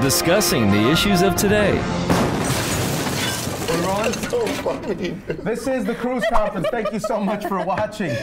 discussing the issues of today. So funny. This is the Cruz Conference. Thank you so much for watching.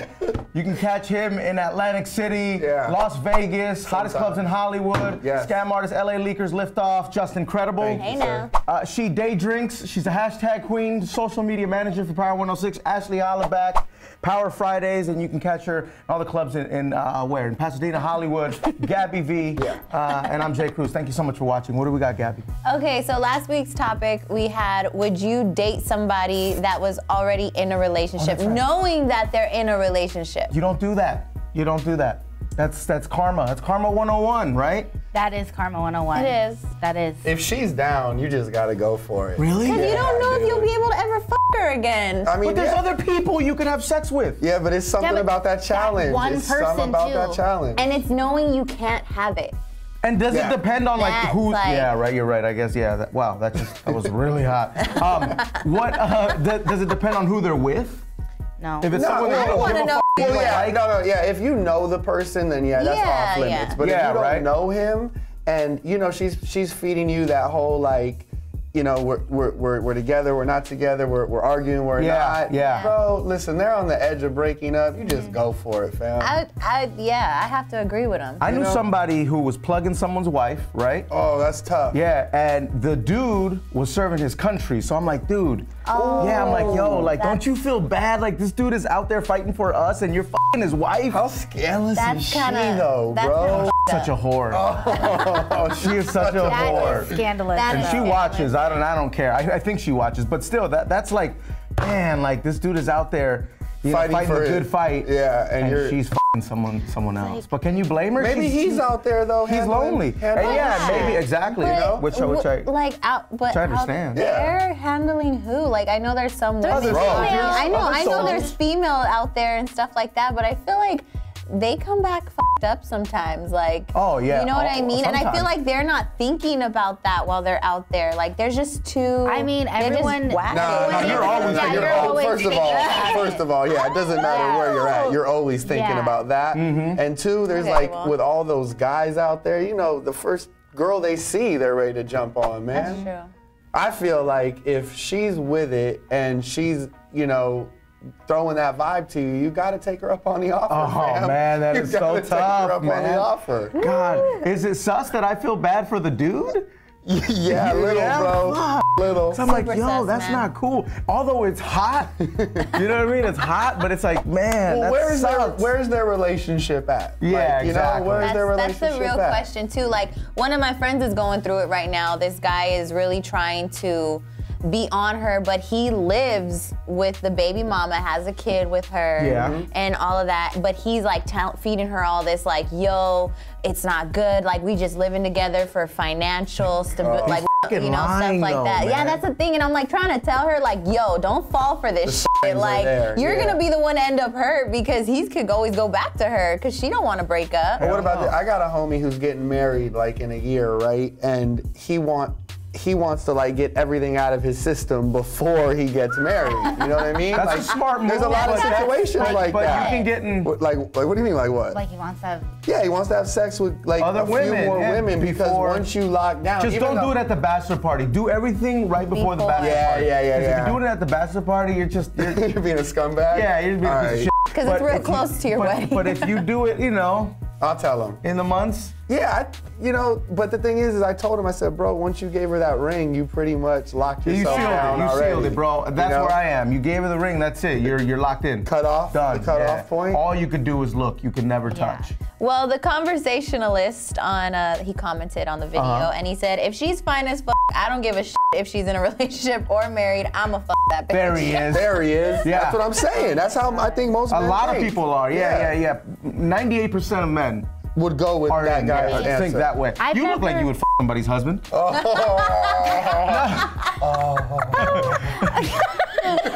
You can catch him in Atlantic City, Las Vegas, hottest clubs in Hollywood, scam artist, LA Leakers, Liftoff, just incredible. Hey now. She day drinks. She's a hashtag queen, social media manager for Power 106. Ashley Hollaback, Power Fridays, and you can catch her in all the clubs in where? In Pasadena, Hollywood, Gabby V, and I'm Jay Cruz. Thank you so much for watching. What do we got, Gabby? Okay, so last week's topic we had, would you date somebody that was already in a relationship, knowing that they're in a relationship? You don't do that. You don't do that. That's karma. That's karma 101, right? That is karma 101. It is. That is. If she's down, you just gotta go for it. Really? Because you don't know if you'll be able to ever fuck her again. I mean, But there's other people you could have sex with. Yeah, but it's something but about that challenge. one it's person, something about too. that challenge. And it's knowing you can't have it. And does it depend on like That's who? like- Yeah, right. You're right. I guess. Yeah. Wow. That was really hot. Does it depend on who they're with? No. If it's No, someone I that you don't don't wanna give a know. fuck, Well, you yeah, like, no, yeah. If you know the person, then that's Yeah, off limits. yeah. But if Yeah, you don't right. know him, and you know she's feeding you that whole like, you know, we're together, we're not together, we're arguing, we're not. Yeah. Bro, listen, they're on the edge of breaking up. You just go for it, fam. I have to agree with him. I knew somebody who was plugging someone's wife, right? Oh, that's tough. Yeah, and the dude was serving his country. So I'm like, dude, yeah, I'm like, yo, like, don't you feel bad? Like, this dude is out there fighting for us and you're fucking his wife? How scandalous That's is she kinda- though, that's bro? kinda Such a whore. Oh, She is such a That whore. is scandalous. That And is she scandalous. watches. I don't care. I think she watches, but still, that's like, man, like this dude is out there, you know, Fighting fighting for a it. good fight. Yeah, and you're- she's fucking someone else. But can you blame her? Maybe he's out there though. He's lonely. And handling- yeah, maybe exactly. But, You know, which I like out, but I out understand. there handling who? Like I know there's some women. other I soldiers. know Other there's female out there and stuff like that, but I feel like they come back fucked up sometimes. Like, Oh, yeah. you know what I mean? And I feel sometimes. like they're not thinking about that while they're out there. Like there's just too. I mean, they're just everyone- whack. No, you're always Yeah, thinking. you're always First of all, yeah, it doesn't matter where you're at. You're always thinking Yeah. about that. And two, there's Okay, like well. with all those guys out there, you know, the first girl they see, they're ready to jump on, man. That's true. I feel like if she's with it and she's, you know, throwing that vibe to you, you got to take her up on the offer. Oh, man, that you is so gotta take tough, her up on man. the offer. God, is it sus that I feel bad for the dude? Yeah, little, Yeah, bro. fuck. Little. So I'm like, Super yo, sus, that's man. not cool. Although it's hot, you know what I mean? It's hot, but it's like, man, Well, that where's their relationship at? Yeah, like, you exactly. know, where's their That's relationship the real at? question too. Like one of my friends is going through it right now. This guy is really trying to be on her, but he lives with the baby mama, has a kid with her, and all of that. But he's like feeding her all this, like, yo, it's not good. Like we just living together for financial stability, like fucking you know, stuff lying, like though, that. man. Yeah, that's the thing. And I'm like trying to tell her, like, yo, don't fall for this shit. signs are Like there, you're yeah. gonna be the one to end up hurt because he could always go back to her because she don't want to break up. But what about I got a homie who's getting married like in a year, right? And he wants to like get everything out of his system before he gets married. You know what I mean? That's like, a smart move. There's a lot of but that's- situations like but that. you can get in Like what do you mean? Like what? Like he wants to have. Yeah, he wants to have sex with like Other a few women, more yeah, women because before- once you lock down, Just even don't do though- it at the bachelor party. Do everything right before the Before. bachelor Yeah, party. yeah, yeah, 'Cause yeah. If you're doing it at the bachelor party, you're You're being a scumbag. yeah, you're just being a All piece of right. shit. 'Cause it's But real if you- close to your wedding. But if you do it, you know, I'll tell him. in the months. Yeah, you know, but the thing is I told him, I said, bro, once you gave her that ring, you pretty much locked You yourself sealed down it. You already. sealed it, bro. That's know? where I am. You gave her the ring. That's it. You're locked in. Cut off? Done. The cut off point? All you could do is look. You could never touch. Well, the conversationalist on he commented on the video and he said, if she's fine as fuck, I don't give a shit if she's in a relationship or married. I'ma fuck that bitch. There he is. There he is. Yeah. That's what I'm saying. That's how I think most A men lot of think. people are. Yeah. 98% of men Would go with are that in guy's there. answer. Think that way. I've You look like never- you would f somebody's husband.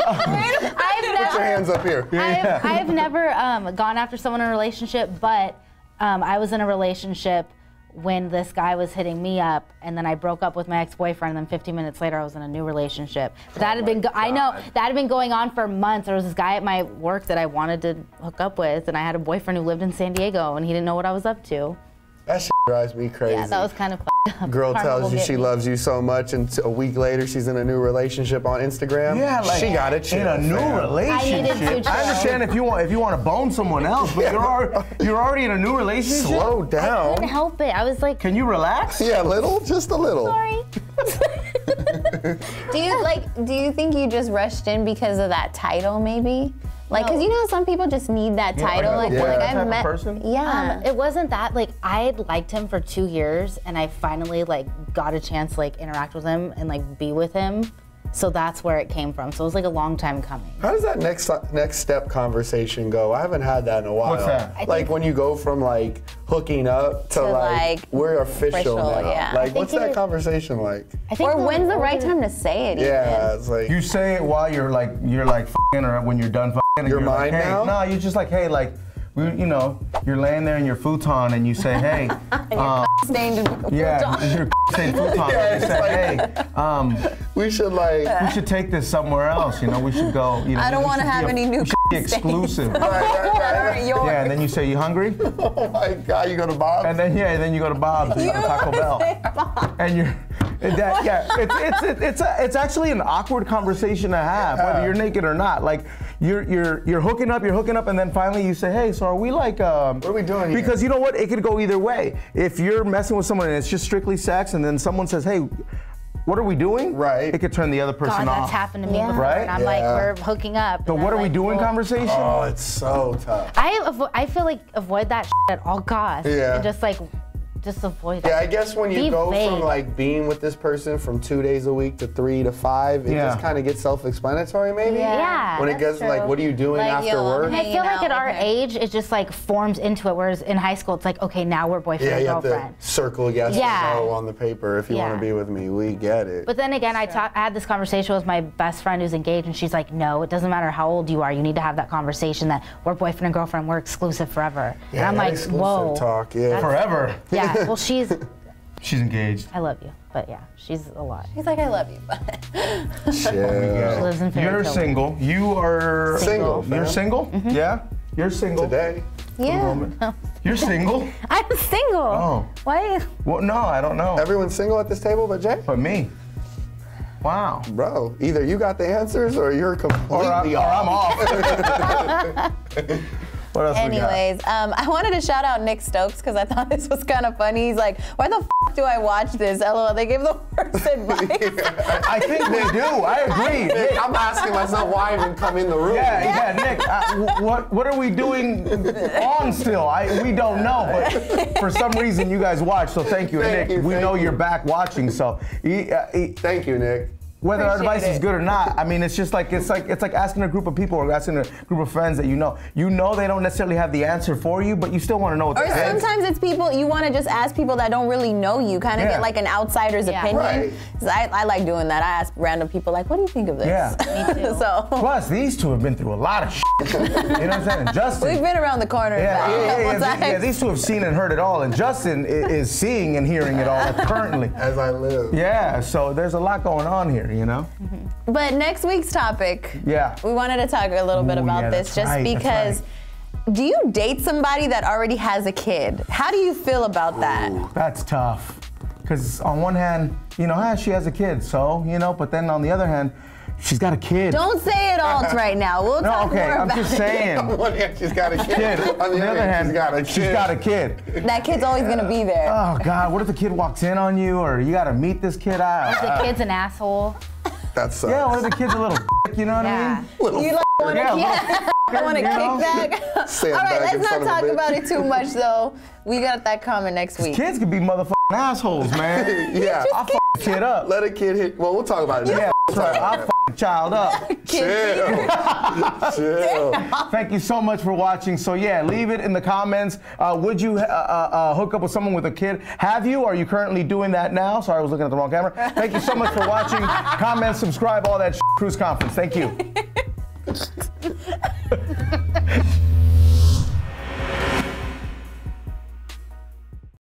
Put your hands up here. I've never gone after someone in a relationship, but I was in a relationship when this guy was hitting me up, and then I broke up with my ex-boyfriend, and then 15 minutes later I was in a new relationship. That had been, I know, that had been going on for months. There was this guy at my work that I wanted to hook up with, and I had a boyfriend who lived in San Diego, and he didn't know what I was up to. That shit drives me crazy. Yeah, that was kind of Girl Karma will tells you get she me. loves you so much, and a week later she's in a new relationship on Instagram. Yeah, like she got it. in a new relationship. I needed to I understand if you want to bone someone else, but you're already in a new relationship. Slow I down. couldn't help it. I was like, Can you relax? Yeah, a little, just a little. sorry. Do you think you just rushed in because of that title, maybe? Like, No. because you know some people just need that title. Like, yeah. like That type I've of met. person? Yeah. It wasn't that. Like, I had liked him for 2 years, and I finally like got a chance to like interact with him and like be with him. So that's where it came from. So it was like a long time coming. How does that next step conversation go? I haven't had that in a while. What's that? I Like think- when you go from like hooking up to like we're official now. yeah. Like what's think that it- conversation like? I think Or when's the right older- time to say it? Even? Yeah, it's like You say it while you're like f***ing, or when you're done f***ing. and You're you're like, mine hey, now? No, you're just like, hey, like, you're laying there in your futon and you say, hey, Stained in yeah, your saying futon. Yeah, And you it's say, like- hey, we should like we should take this somewhere else. We should go. I don't we want to should have be any new we should be stains. exclusive. right. Yours. Yeah, and then you say, you hungry? Oh my God, you go to Bob's? And then you go to Bob's or Taco Bell. And you're it's actually an awkward conversation to have, whether you're naked or not. Like you're hooking up, and then finally you say, hey, so are we like What are we doing here? Because you know what? It could go either way. If you're messing with someone and it's just strictly sex, and then someone says, hey, what are we doing? Right. It could turn the other person God, off. that's happened to me Yeah. before. Right? And I'm Yeah. like, we're hooking up. So and what I'm are we like, doing well, conversation? Oh, it's so tough. I feel like avoid that at all costs. Yeah. And just avoid Yeah, it. I guess when you Be go from vague. like being with this person from 2 days a week to 3 to 5, it Yeah. just kind of gets self-explanatory, maybe. Yeah. When it gets like, what are you doing Like, after yo, work? And I hanging feel like out at our with her. age, it just like forms into it. Whereas in high school, it's like, okay, now we're boyfriend Yeah, and you have to girlfriend. circle yes Yeah. or no on the paper if you want Yeah. to be with me. We get it. But then again, I had this conversation with my best friend who's engaged, and she's like, no, it doesn't matter how old you are. You need to have that conversation that we're boyfriend and girlfriend, we're exclusive forever. Yeah, and I'm that like, exclusive whoa. talk, yeah. Forever. Yeah, well, She's engaged. I love you, but yeah, she's a lot. He's like, I love you, but She lives in fairy You're tale single. You are Single, You're fam. single? Yeah. You're single. Today. yeah. You're single? I'm single. Oh. Why? Well, no, I don't know. Everyone's single at this table but Jay? But me. Wow. Bro, either you got the answers or you're completely I'm off. off. What else Anyways, I wanted to shout out Nick Stokes because I thought this was kind of funny. He's like, why the f do I watch this? LOL, they give the worst advice. we got? I think they do. I agree. Nick, I'm asking myself why I even come in the room. yeah, Nick. What are we doing on still? We don't know, but for some reason you guys watch. So thank you, Thank Nick. you, We thank know you. you're back watching. So Thank you, Nick. whether our Appreciate advice is it. good or not, I mean, it's just like it's like asking a group of people or asking a group of friends that you know they don't necessarily have the answer for you, but you still want to know what Or the answer. sometimes it's people, you want to just ask people that don't really know you, kind of Yeah. get like an outsider's Yeah. opinion. Right. 'Cause I like doing that. I ask random people, like, what do you think of this? Yeah. Me too. So Plus, these two have been through a lot of shit. You know what I'm saying? And Justin. we've been around the corner and back a couple times. Yeah, these two have seen and heard it all, and Justin is seeing and hearing it all currently. As I live. Yeah, so there's a lot going on here, you know? But next week's topic, Yeah. we wanted to talk a little bit Ooh, about yeah, this that's just right, that's because. Do you date somebody that already has a kid? How do you feel about that? That's tough. Because on one hand, she has a kid, so, but then on the other hand, she's got a kid. Don't say it all right now. We'll No, talk okay, more I'm about just it. saying. On one hand, she's got a kid. Kid. On the other hand, she's got a kid. That kid's always gonna be there. Oh, God, what if the kid walks in on you, or you got to meet this kid out? The kid's an asshole. That sucks. Yeah, what if the kid's a little you know what I mean? Little You like want to Yeah, I want to you know? kick back. All right, Sandbagging let's son not of a talk bitch. about it too much though. We got that comment next week. Kids could be motherfucking assholes, man. Yeah. I'll fuck a kid up. Let a kid hit. Well, we'll talk about it. Yeah, We'll that's right. talk I'll about fuck a child up. it. Chill. Thank you so much for watching. So yeah, leave it in the comments. Would you hook up with someone with a kid? Have you? Are you currently doing that now? Sorry, I was looking at the wrong camera. Thank you so much for watching. Comment, subscribe, all that shit. Cruz Conference. Thank you.